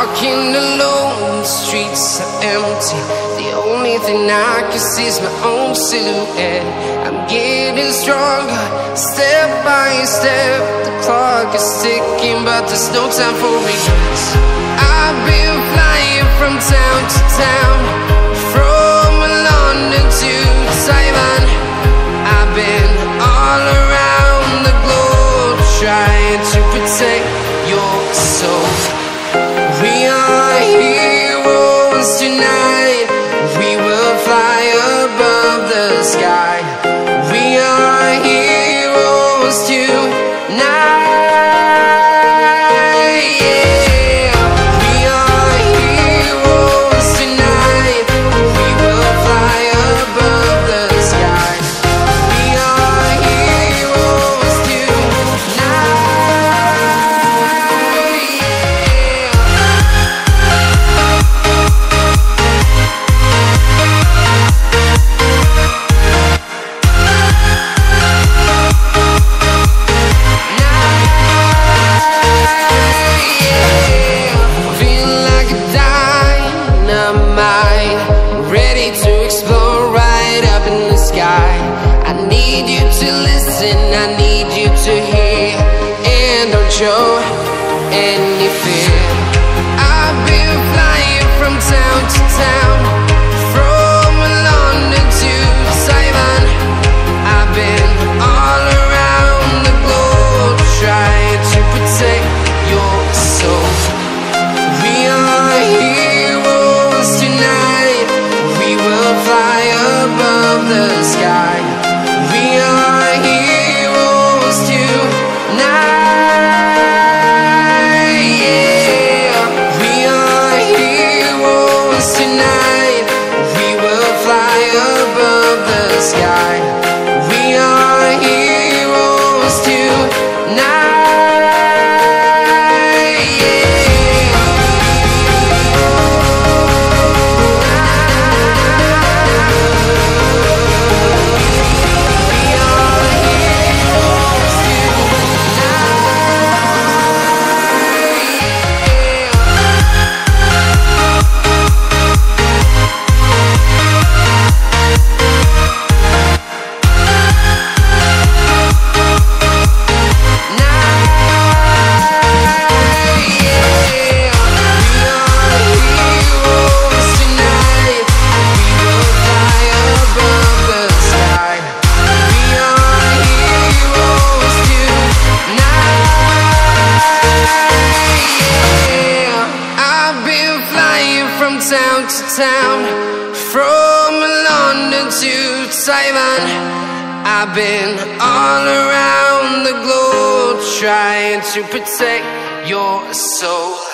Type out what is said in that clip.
walking alone, the streets are empty. The only thing I can see is my own silhouette. I'm getting stronger, step by step. The clock is ticking, but there's no time for regrets. I've been flying from town to town, from London to Taiwan. I've been all around the globe, trying to protect your soul. We are heroes tonight. We will fly above the sky. We are heroes tonight. Yeah. We are heroes tonight. We will fly above the sky. We are heroes tonight. I need you to hear, and don't show any fear. I've been flying from town to town, from London to Taiwan. I've been all around the globe, trying to protect your soul. We are heroes tonight. We will fly above the sky. We are heroes tonight. Yeah. We are heroes tonight. We will fly above the sky. We are heroes tonight. Town to town, from London to Taiwan. I've been all around the globe, trying to protect your soul.